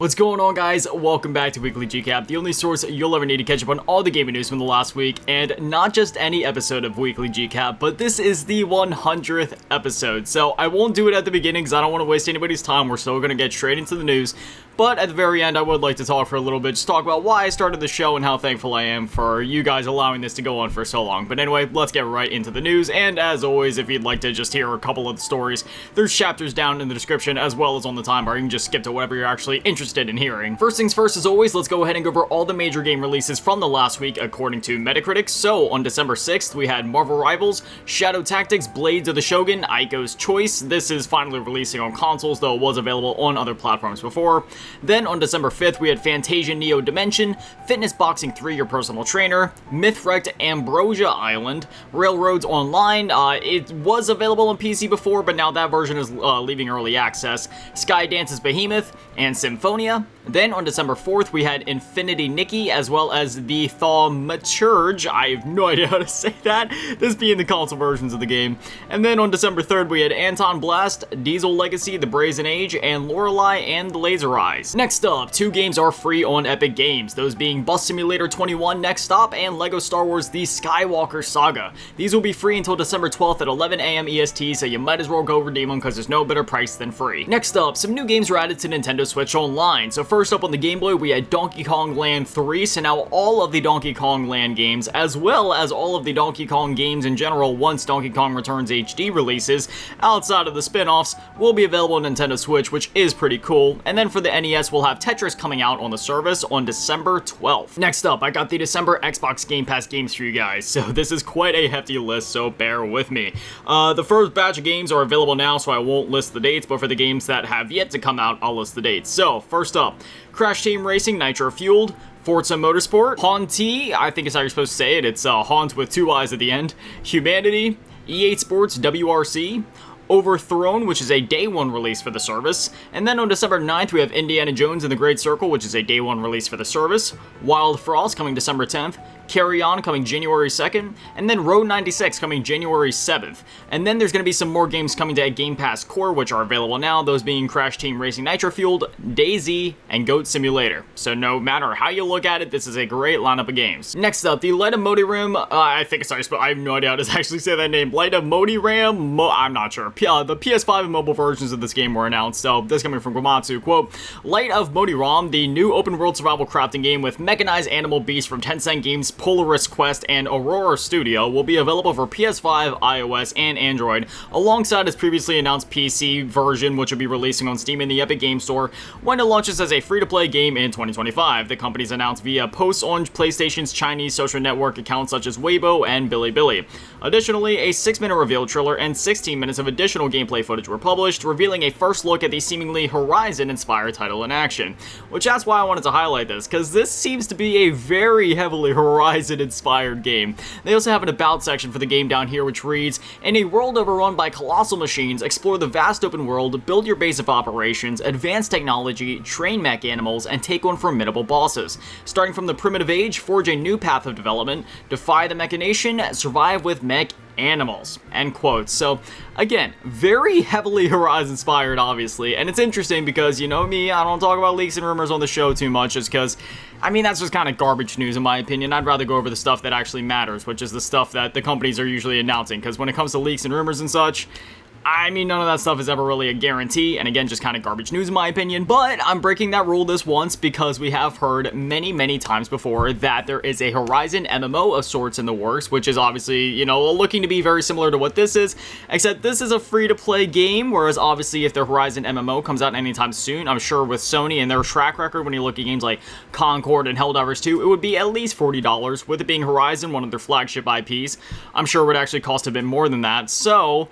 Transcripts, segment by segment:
What's going on, guys? Welcome back to Weekly GCap, the only source you'll ever need to catch up on all the gaming news from the last week, and not just any episode of Weekly GCap, but this is the 100th episode. So I won't do it at the beginning because I don't want to waste anybody's time. We're still going to get straight into the news. But at the very end, I would like to talk for a little bit, just talk about why I started the show and how thankful I am for you guys allowing this to go on for so long. But anyway, let's get right into the news. And as always, if you'd like to just hear a couple of the stories, there's chapters down in the description as well as on the timebar. You can just skip to whatever you're actually interested in hearing. First things first, as always, let's go ahead and go over all the major game releases from the last week according to Metacritic. So on December 6th, we had Marvel Rivals, Shadow Tactics, Blades of the Shogun, Aiko's Choice. This is finally releasing on consoles, though it was available on other platforms before. Then on December 5th, we had Fantasia Neo Dimension, Fitness Boxing 3 Your Personal Trainer, Mythwrecked Ambrosia Island, Railroads Online. It was available on PC before, but now that version is leaving early access. Skydance's Behemoth, and Symphonia. Then on December 4th, we had Infinity Nikki, as well as the Thaumaturge. I have no idea how to say that, this being the console versions of the game. And then on December 3rd, we had Anton Blast, Diesel Legacy, The Brazen Age, and Lorelei and the Laser Eyes. Next up, two games are free on Epic Games, those being Bus Simulator 21 Next Stop and LEGO Star Wars The Skywalker Saga. These will be free until December 12th at 11 a.m. EST, so you might as well go redeem them because there's no better price than free. Next up, some new games were added to Nintendo Switch Online. So first up on the Game Boy, we had Donkey Kong Land 3, so now all of the Donkey Kong Land games, as well as all of the Donkey Kong games in general once Donkey Kong Returns HD releases, outside of the spin-offs, will be available on Nintendo Switch, which is pretty cool. And then for the NES, we'll have Tetris coming out on the service on December 12th. Next up, I got the December Xbox Game Pass games for you guys, so this is quite a hefty list, so bear with me. The first batch of games are available now, so I won't list the dates, but for the games that have yet to come out, I'll list the dates. So, first up, Crash Team Racing Nitro Fueled, Forza Motorsport, Haunty, I think is how you're supposed to say it, it's Haunt with two eyes at the end, Humanity, E8 Sports WRC, Overthrown, which is a day one release for the service. And then on December 9th, we have Indiana Jones and the Great Circle, which is a day one release for the service. Wild Frost coming December 10th. Carry On coming January 2nd, and then Road 96 coming January 7th. And then there's going to be some more games coming to Game Pass Core, which are available now, those being Crash Team Racing Nitro Fueled, DayZ, and Goat Simulator. So no matter how you look at it, this is a great lineup of games. Next up, the Light of Motiram, I think it's sorry, but I have no idea how to actually say that name. Light of Motiram, I'm not sure. The PS5 and mobile versions of this game were announced, so this coming from Gomatsu, quote, Light of Motiram, the new open world survival crafting game with mechanized animal beasts from Tencent Games, Polaris Quest, and Aurora Studio will be available for PS5, iOS, and Android, alongside its previously announced PC version, which will be releasing on Steam and the Epic Game Store when it launches as a free-to-play game in 2025. The company's announced via posts on PlayStation's Chinese social network accounts such as Weibo and Bilibili. Additionally, a 6-minute reveal trailer and 16 minutes of additional gameplay footage were published, revealing a first look at the seemingly Horizon-inspired title in action. Which that's why I wanted to highlight this, because this seems to be a very heavily Horizon-inspired game. They also have an about section for the game down here, which reads, in a world overrun by colossal machines, explore the vast open world, build your base of operations, advance technology, train mech animals, and take on formidable bosses. Starting from the primitive age, forge a new path of development, defy the machination, survive with mech animals, end quote. So again, very heavily Horizon inspired, obviously, and it's interesting because, you know me, I don't talk about leaks and rumors on the show too much, just because I mean, that's just kind of garbage news in my opinion. I'd rather go over the stuff that actually matters, which is the stuff that the companies are usually announcing, because when it comes to leaks and rumors and such, I mean, none of that stuff is ever really a guarantee, and again, just kind of garbage news in my opinion, but I'm breaking that rule this once because we have heard many times before that there is a Horizon MMO of sorts in the works, which is obviously, you know, looking to be very similar to what this is, except this is a free-to-play game, whereas obviously if the Horizon MMO comes out anytime soon, I'm sure with Sony and their track record, when you look at games like Concord and Helldivers 2, it would be at least $40, with it being Horizon, one of their flagship IPs. I'm sure it would actually cost a bit more than that, so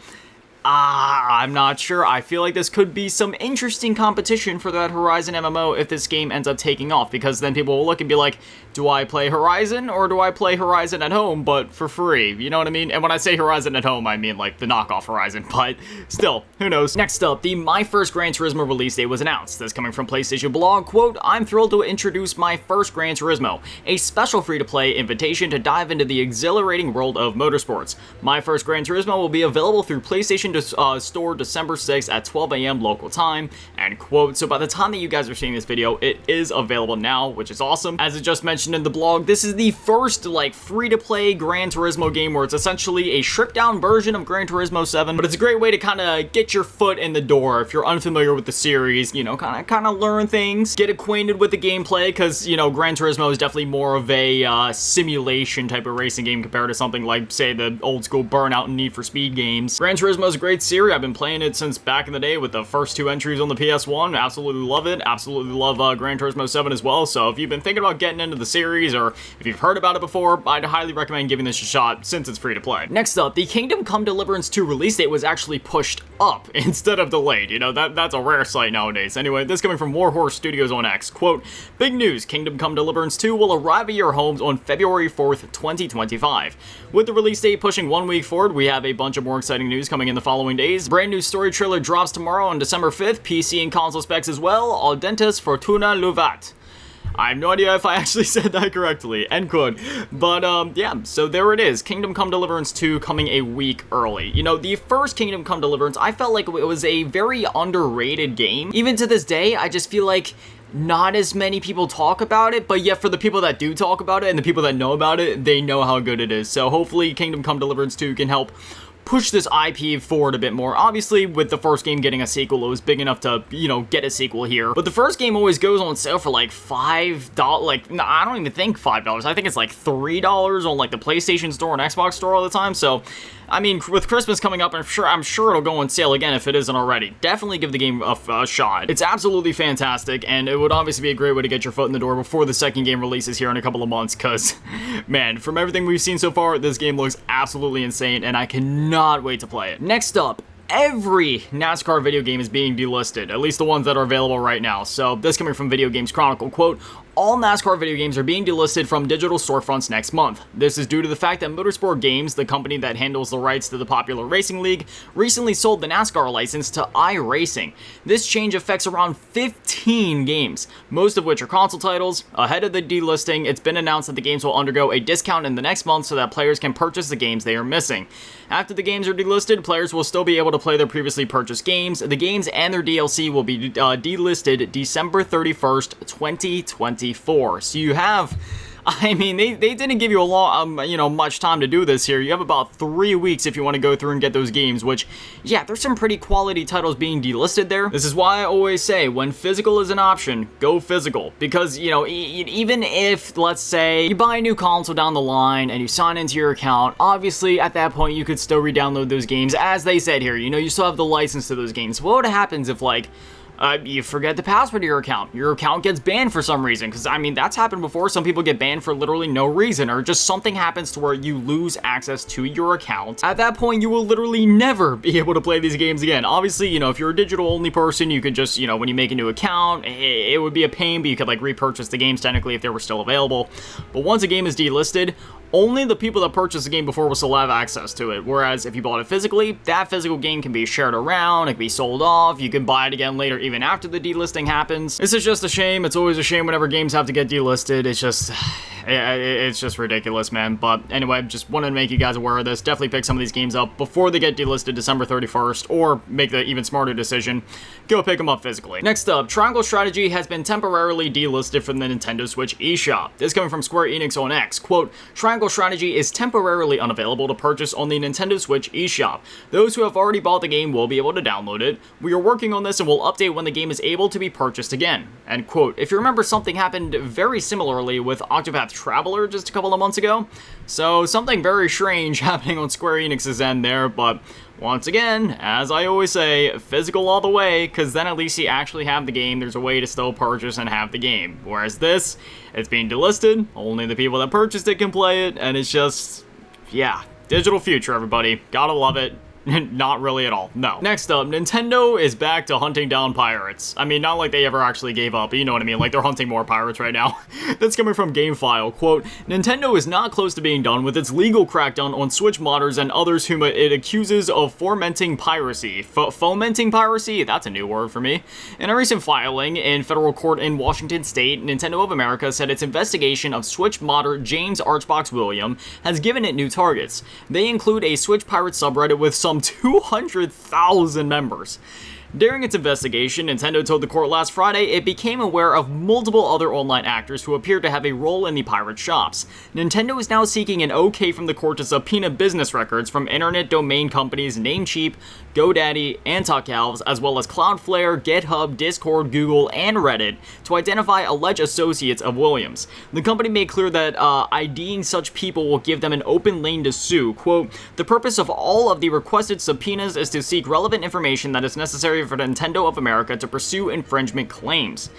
I'm not sure. I feel like this could be some interesting competition for that Horizon MMO if this game ends up taking off, because then people will look and be like, do I play Horizon or do I play Horizon at home but for free? You know what I mean? And when I say Horizon at home, I mean like the knockoff Horizon, but still, who knows? Next up, the My First Gran Turismo release date was announced. This coming from PlayStation Blog, quote, I'm thrilled to introduce My First Gran Turismo, a special free-to-play invitation to dive into the exhilarating world of motorsports. My First Gran Turismo will be available through PlayStation store December 6th at 12 a.m. local time, end quote. So by the time that you guys are seeing this video, it is available now, which is awesome. As I just mentioned in the blog, this is the first like free-to-play Gran Turismo game where it's essentially a stripped-down version of Gran Turismo 7, but it's a great way to kind of get your foot in the door if you're unfamiliar with the series, you know, kind of learn things, get acquainted with the gameplay, because, you know, Gran Turismo is definitely more of a simulation type of racing game compared to something like, say, the old school Burnout and Need for Speed games. Gran Turismo is a great series. I've been playing it since back in the day with the first 2 entries on the PS1. Absolutely love it. Absolutely love Gran Turismo 7 as well. So if you've been thinking about getting into the series, or if you've heard about it before, I'd highly recommend giving this a shot since it's free to play. Next up, the Kingdom Come Deliverance 2 release date was actually pushed up instead of delayed. You know, that's a rare sight nowadays. Anyway, this coming from Warhorse Studios on X. Quote, "Big news, Kingdom Come Deliverance 2 will arrive at your homes on February 4th, 2025. With the release date pushing 1 week forward, we have a bunch of more exciting news coming in the following days. Brand new story trailer drops tomorrow on December 5th, PC and console specs as well, Audentes Fortuna Luvat." I have no idea if I actually said that correctly, end quote. But, yeah, so there it is. Kingdom Come Deliverance 2 coming a week early. You know, the first Kingdom Come Deliverance, I felt like it was a very underrated game. Even to this day, I just feel like not as many people talk about it, but yet for the people that do talk about it and the people that know about it, they know how good it is. So hopefully Kingdom Come Deliverance 2 can help push this IP forward a bit more. Obviously, with the first game getting a sequel, it was big enough to, you know, get a sequel here. But the first game always goes on sale for like $5, like, no, I don't even think $5. I think it's like $3 on like the PlayStation Store and Xbox Store all the time. So, I mean, with Christmas coming up, I'm sure it'll go on sale again if it isn't already. Definitely give the game a shot. It's absolutely fantastic, and it would obviously be a great way to get your foot in the door before the second game releases here in a couple of months, because, man, from everything we've seen so far, this game looks absolutely insane, and I cannot wait to play it. Next up, every NASCAR video game is being delisted, at least the ones that are available right now. So this coming from Video Games Chronicle, quote, "All NASCAR video games are being delisted from digital storefronts next month. This is due to the fact that Motorsport Games, the company that handles the rights to the popular racing league, recently sold the NASCAR license to iRacing. This change affects around 15 games, most of which are console titles. Ahead of the delisting, it's been announced that the games will undergo a discount in the next month so that players can purchase the games they are missing. After the games are delisted, players will still be able to play their previously purchased games. The games and their DLC will be delisted December 31st, 2024. So you have, I mean, they didn't give you a long, you know, much time to do this here. You have about 3 weeks if you want to go through and get those games, which, yeah, there's some pretty quality titles being delisted there. This is why I always say, when physical is an option, go physical. Because, you know, even if, let's say, you buy a new console down the line and you sign into your account, obviously, at that point, you could still re-download those games. As they said here, you know, you still have the license to those games. What happens if, like, you forget the password to your account gets banned for some reason, because I mean, that's happened before. Some people get banned for literally no reason, or just something happens to where you lose access to your account. At that point, you will literally never be able to play these games again. Obviously, you know, if you're a digital only person, you could just, you know, when you make a new account, it would be a pain, but you could like repurchase the games technically if they were still available. But once a game is delisted, only the people that purchased the game before will still have access to it. Whereas if you bought it physically, that physical game can be shared around, it can be sold off, you can buy it again later even after the delisting happens. This is just a shame. It's always a shame whenever games have to get delisted. It's just ridiculous, man. But anyway, just wanted to make you guys aware of this. Definitely pick some of these games up before they get delisted December 31st, or make the even smarter decision, go pick them up physically. Next up, Triangle Strategy has been temporarily delisted from the Nintendo Switch eShop. This coming from Square Enix on X. Quote, "Triangle Strategy is temporarily unavailable to purchase on the Nintendo Switch eShop. Those who have already bought the game will be able to download it. We are working on this and will update when the game is able to be purchased again." End quote. If you remember, something happened very similarly with Octopath Traveler just a couple of months ago. So something very strange happening on Square Enix's end there, but once again, as I always say, physical all the way, because then at least you actually have the game. There's a way to still purchase and have the game. Whereas this, it's being delisted, only the people that purchased it can play it, and it's just, yeah, digital future, everybody. Gotta love it. Not really at all, no. Next up, Nintendo is back to hunting down pirates. I mean, not like they ever actually gave up, but you know what I mean, like they're hunting more pirates right now. That's coming from GameFile, quote, "Nintendo is not close to being done with its legal crackdown on Switch modders and others whom it accuses of fomenting piracy." Fomenting piracy? That's a new word for me. In a recent filing in federal court in Washington State, Nintendo of America said its investigation of Switch modder James Archbox William has given it new targets. They include a Switch pirate subreddit with some some 200,000 members. During its investigation, Nintendo told the court last Friday it became aware of multiple other online actors who appeared to have a role in the pirate shops. Nintendo is now seeking an okay from the court to subpoena business records from internet domain companies Namecheap, GoDaddy, and Talkalves, as well as Cloudflare, GitHub, Discord, Google, and Reddit, to identify alleged associates of Williams. The company made clear that IDing such people will give them an open lane to sue. Quote, "The purpose of all of the requested subpoenas is to seek relevant information that is necessary for Nintendo of America to pursue infringement claims."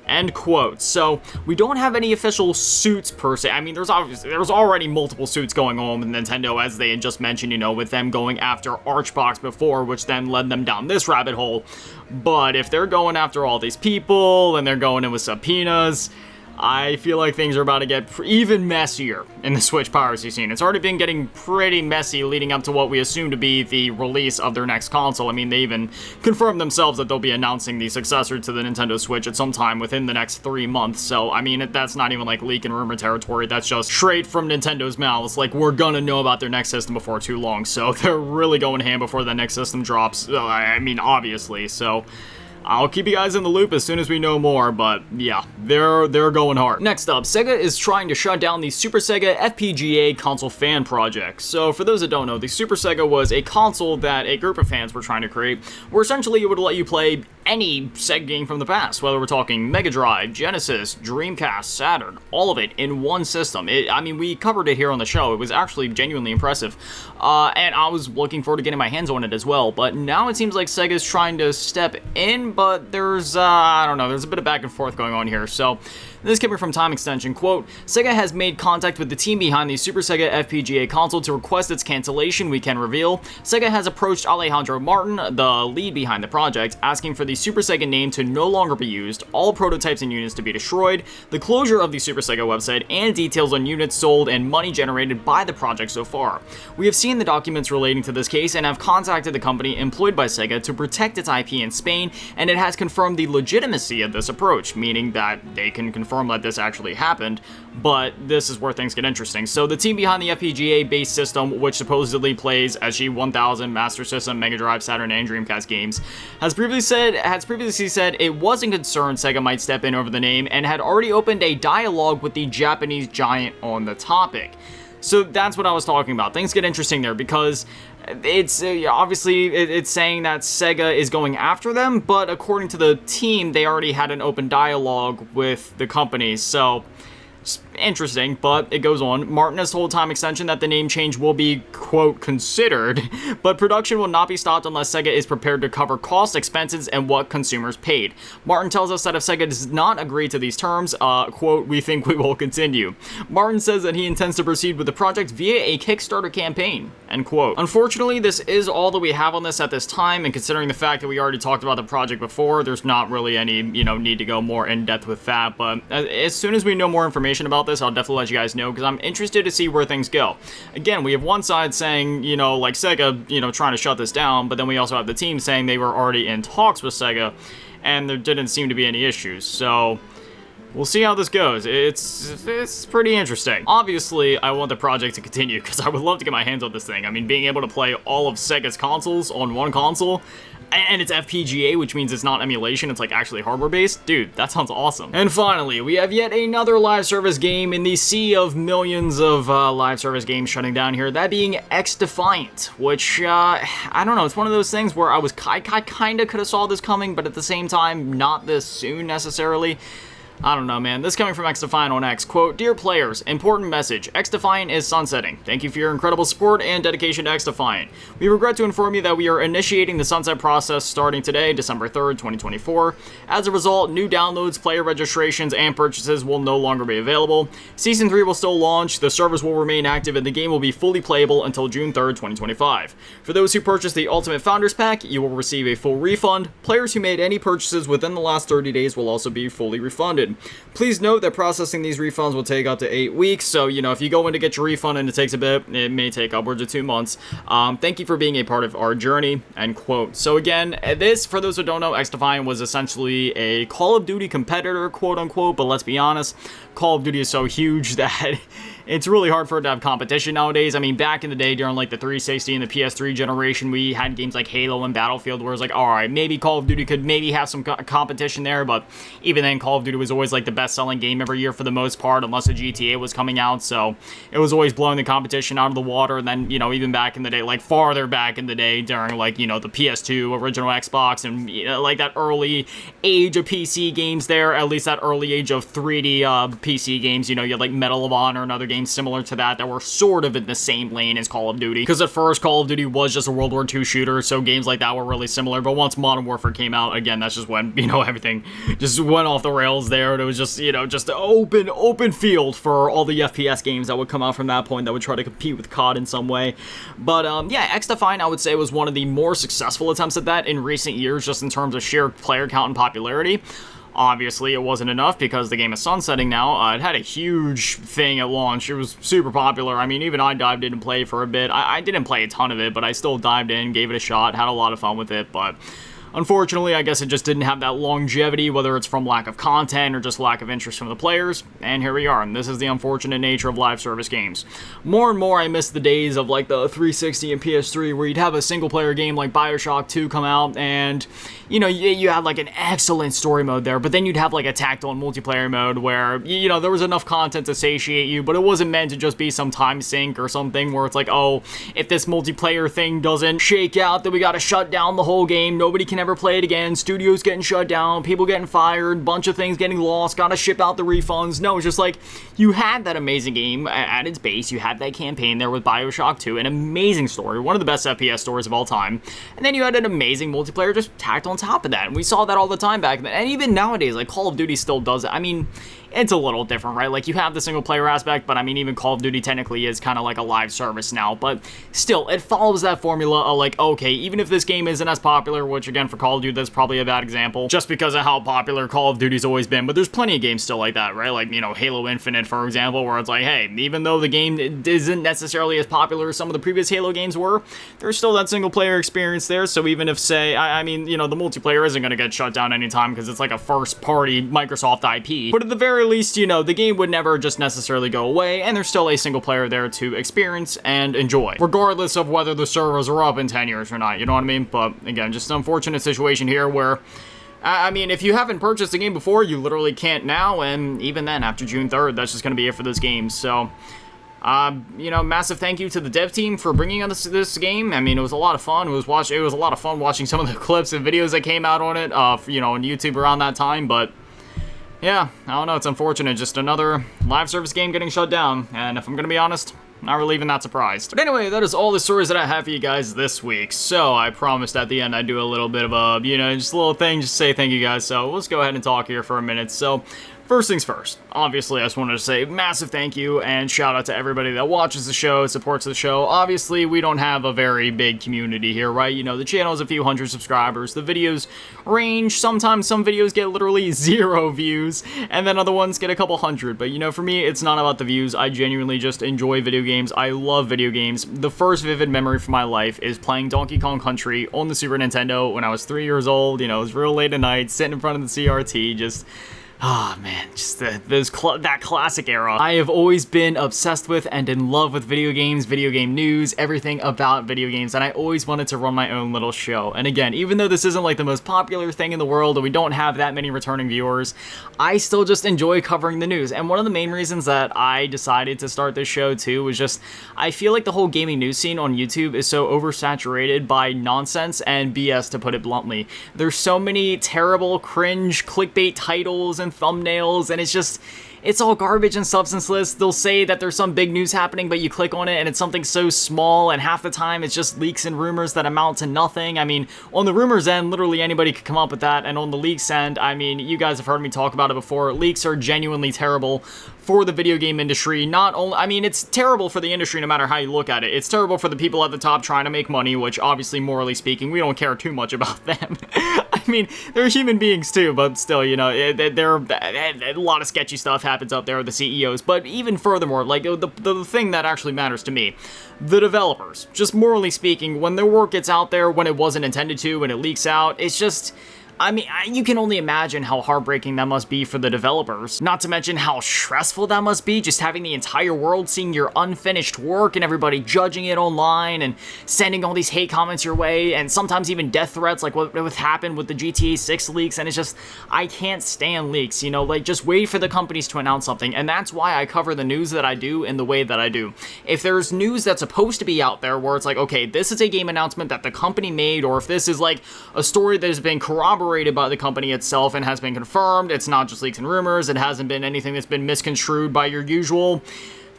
End quote. So we don't have any official suits per se. I mean, there's already multiple suits going on with Nintendo, as they had just mentioned, you know, with them going after Archbox before, which then led them down this rabbit hole. But if they're going after all these people and they're going in with subpoenas, I feel like things are about to get even messier in the Switch piracy scene. It's already been getting pretty messy leading up to what we assume to be the release of their next console. I mean, they even confirmed themselves that they'll be announcing the successor to the Nintendo Switch at some time within the next 3 months. So, I mean, that's not even like leak and rumor territory. That's just straight from Nintendo's mouths. Like, we're gonna know about their next system before too long. So they're really going ham before the next system drops. I mean, obviously. So I'll keep you guys in the loop as soon as we know more, but yeah, they're going hard. Next up, Sega is trying to shut down the SuperSega FPGA console fan project. So for those that don't know, the SuperSega was a console that a group of fans were trying to create, where essentially it would let you play any Sega game from the past, whether we're talking Mega Drive, Genesis, Dreamcast, Saturn, all of it in one system. I mean, we covered it here on the show. It was actually genuinely impressive, and I was looking forward to getting my hands on it as well, but now it seems like Sega's trying to step in, but there's, I don't know, there's a bit of back and forth going on here. So this coming from Time Extension, quote, "Sega has made contact with the team behind the Super Sega FPGA console to request its cancellation, we can reveal. Sega has approached Alejandro Martin, the lead behind the project, asking for the Super Sega name to no longer be used, all prototypes and units to be destroyed, the closure of the Super Sega website, and details on units sold and money generated by the project so far. We have seen the documents relating to this case and have contacted the company employed by Sega to protect its IP in Spain, and it has confirmed the legitimacy of this approach," meaning that they can confirm that this actually happened, but this is where things get interesting. So the team behind the FPGA-based system, which supposedly plays SG-1000, Master System, Mega Drive, Saturn, and Dreamcast games, has previously said it wasn't concerned Sega might step in over the name and had already opened a dialogue with the Japanese giant on the topic. So that's what I was talking about. Things get interesting there because it's obviously it's saying that Sega is going after them, but according to the team, they already had an open dialogue with the company. So it's interesting, but it goes on. Martin has told Time Extension that the name change will be, quote, considered, but production will not be stopped unless Sega is prepared to cover cost, expenses, and what consumers paid. Martin tells us that if Sega does not agree to these terms, quote, "we think we will continue." Martin says that he intends to proceed with the project via a Kickstarter campaign, end quote. Unfortunately, this is all that we have on this at this time, and considering the fact that we already talked about the project before, there's not really any, need to go more in depth with that, but as soon as we know more information about this, I'll definitely let you guys know, because I'm interested to see where things go. Again, we have one side saying, like Sega, trying to shut this down, but then we also have the team saying they were already in talks with Sega, and there didn't seem to be any issues, so we'll see how this goes. It's pretty interesting. Obviously, I want the project to continue, because I would love to get my hands on this thing. I mean, being able to play all of Sega's consoles on one console, and it's FPGA, which means it's not emulation, it's like actually hardware-based. Dude, that sounds awesome. And finally, we have yet another live service game in the sea of millions of live service games shutting down here, that being XDefiant, which, I don't know, it's one of those things where I kinda could've saw this coming, but at the same time, not this soon necessarily. I don't know, man. This coming from XDefiant on X. Quote, "Dear players, important message. XDefiant is sunsetting. Thank you for your incredible support and dedication to XDefiant. We regret to inform you that we are initiating the sunset process starting today, December 3rd, 2024. As a result, new downloads, player registrations, and purchases will no longer be available. Season 3 will still launch, the servers will remain active, and the game will be fully playable until June 3rd, 2025. For those who purchased the Ultimate Founders Pack, you will receive a full refund. Players who made any purchases within the last 30 days will also be fully refunded. good. Please note that processing these refunds will take up to 8 weeks, so, you know, if you go in to get your refund and it takes a bit, it may take upwards of 2 months. Thank you for being a part of our journey, end quote. So again, this, for those who don't know, XDefiant was essentially a Call of Duty competitor, quote unquote, but let's be honest, Call of Duty is so huge that it's really hard for it to have competition nowadays. I mean, back in the day, during like the 360 and the PS3 generation, we had games like Halo and Battlefield where it's like, alright, maybe Call of Duty could maybe have some competition there, but even then, Call of Duty was always like the best-selling game every year for the most part, unless a GTA was coming out, so it was always blowing the competition out of the water. And then, you know, even back in the day, like farther back in the day, during like, you know, the PS2, original Xbox, and, you know, like that early age of PC games there, at least that early age of 3D PC games, you know, you had like Medal of Honor and other games similar to that were sort of in the same lane as Call of Duty, because at first Call of Duty was just a World War II shooter, so games like that were really similar. But once Modern Warfare came out, again, that's just when, you know, everything just went off the rails there, and it was just, you know, just an open field for all the FPS games that would come out from that point that would try to compete with COD in some way. But yeah, XDefiant, I would say, was one of the more successful attempts at that in recent years, just in terms of sheer player count and popularity. Obviously, it wasn't enough because the game is sunsetting now. It had a huge thing at launch. It was super popular. I mean, even I dived in and played for a bit. I didn't play a ton of it, but I still dived in, gave it a shot, had a lot of fun with it, but unfortunately, I guess it just didn't have that longevity, whether it's from lack of content or just lack of interest from the players. And here we are, and this is the unfortunate nature of live service games. More and more, I miss the days of like the 360 and PS3 where you'd have a single-player game like BioShock 2 come out, and, you know, you had like an excellent story mode there, but then you'd have like a tactile multiplayer mode where, you know, there was enough content to satiate you, but it wasn't meant to just be some time sink or something where it's like, oh, if this multiplayer thing doesn't shake out, then we gotta shut down the whole game, nobody can ever play it again, studios getting shut down, people getting fired, bunch of things getting lost, gotta ship out the refunds. No, it's just like, you had that amazing game at its base, you had that campaign there with BioShock 2, an amazing story, one of the best FPS stories of all time, and then you had an amazing multiplayer just tacked on top of that, and we saw that all the time back then, and even nowadays, like, Call of Duty still does it. I mean, it's a little different, right? Like, you have the single-player aspect, but I mean, even Call of Duty technically is kind of like a live service now, but still, it follows that formula of like, okay, even if this game isn't as popular, which again, for Call of Duty, that's probably a bad example, just because of how popular Call of Duty's always been, but there's plenty of games still like that, right? Like, you know, Halo Infinite, for example, where it's like, hey, even though the game isn't necessarily as popular as some of the previous Halo games were, there's still that single-player experience there, so even if, say, I mean, you know, the multiplayer isn't going to get shut down anytime because it's like a first-party Microsoft IP, but at the very least, you know, the game would never just necessarily go away, and there's still a single player there to experience and enjoy, regardless of whether the servers are up in 10 years or not, you know what I mean? But again, just an unfortunate situation here where, I mean, if you haven't purchased the game before, you literally can't now, and even then, after June 3rd, that's just going to be it for this game, so you know, massive thank you to the dev team for bringing us this game. I mean, it was a lot of fun. It was a lot of fun watching some of the clips and videos that came out on it, you know, on YouTube around that time, but yeah, I don't know, it's unfortunate, just another live service game getting shut down, and if I'm gonna be honest, not really even that surprised. But anyway, that is all the stories that I have for you guys this week, so I promised at the end I'd do a little bit of a, you know, just a little thing, just say thank you guys, so let's go ahead and talk here for a minute. So, first things first, obviously I just wanted to say massive thank you and shout out to everybody that watches the show, supports the show. Obviously, we don't have a very big community here, right? You know, the channel has a few hundred subscribers, the videos range, sometimes some videos get literally 0 views, and then other ones get a couple hundred, but you know, for me, it's not about the views. I genuinely just enjoy video games. I love video games. The first vivid memory from my life is playing Donkey Kong Country on the Super Nintendo when I was 3 years old. You know, it was real late at night, sitting in front of the CRT, just ah, man, just that classic era. I have always been obsessed with and in love with video games, video game news, everything about video games, and I always wanted to run my own little show. And again, even though this isn't like the most popular thing in the world and we don't have that many returning viewers, I still just enjoy covering the news. And one of the main reasons that I decided to start this show too was just, I feel like the whole gaming news scene on YouTube is so oversaturated by nonsense and BS, to put it bluntly. There's so many terrible, cringe, clickbait titles and thumbnails, and it's all garbage and substanceless. They'll say that there's some big news happening, but you click on it and it's something so small, and half the time it's just leaks and rumors that amount to nothing. I mean, on the rumors end, literally anybody could come up with that, and on the leaks end, I mean, you guys have heard me talk about it before, leaks are genuinely terrible for the video game industry. Not only, I mean, it's terrible for the industry no matter how you look at it. It's terrible for the people at the top trying to make money, which obviously, morally speaking, we don't care too much about them. mean, they're human beings too, but still, you know, a lot of sketchy stuff happens out there with the CEOs. But even furthermore, like, the thing that actually matters to me, the developers, just morally speaking, when their work gets out there when it wasn't intended to, when it leaks out, it's just... I mean, you can only imagine how heartbreaking that must be for the developers. Not to mention how stressful that must be, just having the entire world seeing your unfinished work and everybody judging it online and sending all these hate comments your way, and sometimes even death threats like what happened with the GTA 6 leaks. And it's just, I can't stand leaks, you know, like, just wait for the companies to announce something. And that's why I cover the news that I do in the way that I do. If there's news that's supposed to be out there where it's like, okay, this is a game announcement that the company made, or if this is like a story that has been corroborated by the company itself and has been confirmed, it's not just leaks and rumors, it hasn't been anything that's been misconstrued by your usual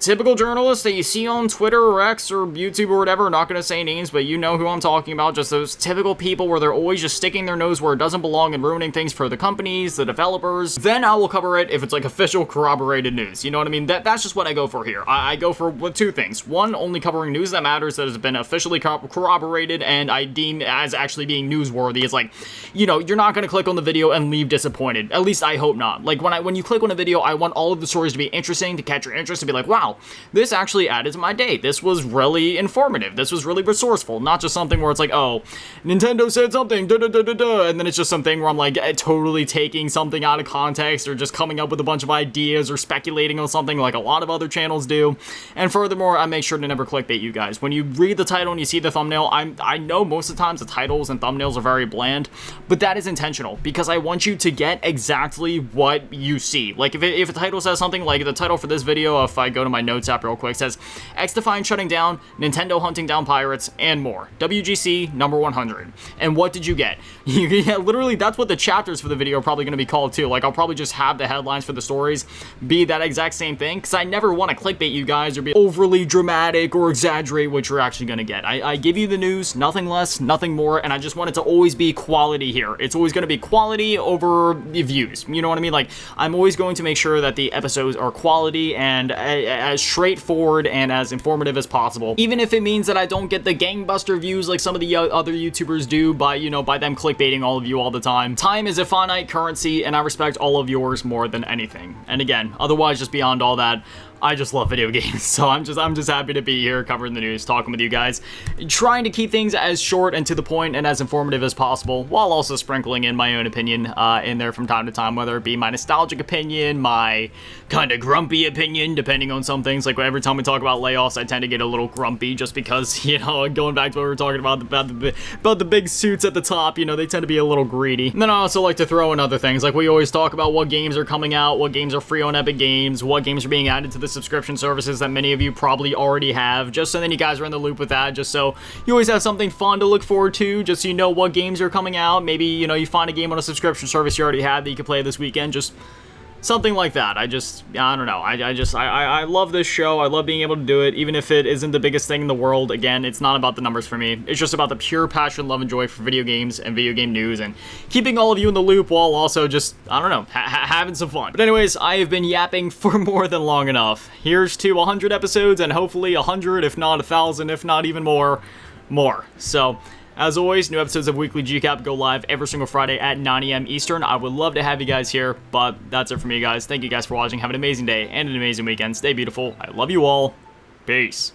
typical journalists that you see on Twitter or X or YouTube or whatever. Not going to say names, but you know who I'm talking about. Just those typical people where they're always just sticking their nose where it doesn't belong and ruining things for the companies, the developers. Then I will cover it if it's like official corroborated news. You know what I mean? That's just what I go for here. I go for two things. One, only covering news that matters, that has been officially corroborated and I deem as actually being newsworthy. It's like, you know, you're not going to click on the video and leave disappointed. At least I hope not. Like, when you click on a video, I want all of the stories to be interesting, to catch your interest, to be like, wow, this actually added to my day. This was really informative. This was really resourceful. Not just something where it's like, oh, Nintendo said something, and then it's just something where I'm like totally taking something out of context or just coming up with a bunch of ideas or speculating on something like a lot of other channels do. And furthermore, I make sure to never clickbait you guys. When you read the title and you see the thumbnail, I know most of the times the titles and thumbnails are very bland, but that is intentional because I want you to get exactly what you see. Like, if a title says something like the title for this video, if I go to my notes app real quick, says XDefiant shutting down, Nintendo hunting down pirates, and more. WGC number 100. And what did you get? Yeah, literally, that's what the chapters for the video are probably going to be called too. Like, I'll probably just have the headlines for the stories be that exact same thing, because I never want to clickbait you guys or be overly dramatic or exaggerate what you're actually going to get. I give you the news, nothing less, nothing more, and I just want it to always be quality here. It's always going to be quality over the views. You know what I mean? Like, I'm always going to make sure that the episodes are quality and as straightforward and as informative as possible. Even if it means that I don't get the gangbuster views like some of the other YouTubers do by, you know, by them clickbaiting all of you all the time. Time is a finite currency, and I respect all of yours more than anything. And again, otherwise, just beyond all that, I just love video games, so I'm just happy to be here covering the news, talking with you guys, trying to keep things as short and to the point and as informative as possible, while also sprinkling in my own opinion in there from time to time, whether it be my nostalgic opinion, my kind of grumpy opinion, depending on some things. Like, every time we talk about layoffs, I tend to get a little grumpy just because, you know, going back to what we were talking about the big suits at the top, you know, they tend to be a little greedy. And then I also like to throw in other things, like we always talk about what games are coming out, what games are free on Epic Games, what games are being added to the subscription services that many of you probably already have, just so then you guys are in the loop with that, just so you always have something fun to look forward to, just so you know what games are coming out. Maybe, you know, you find a game on a subscription service you already have that you can play this weekend, just something like that. I don't know. I love this show. I love being able to do it, even if it isn't the biggest thing in the world. Again, it's not about the numbers for me. It's just about the pure passion, love, and joy for video games and video game news, and keeping all of you in the loop while also just, I don't know, having some fun. But anyways, I have been yapping for more than long enough. Here's to 100 episodes, and hopefully 100, if not 1,000, if not even more. So, as always, new episodes of Weekly GCAP go live every single Friday at 9 a.m. Eastern. I would love to have you guys here, but that's it for me, guys. Thank you guys for watching. Have an amazing day and an amazing weekend. Stay beautiful. I love you all. Peace.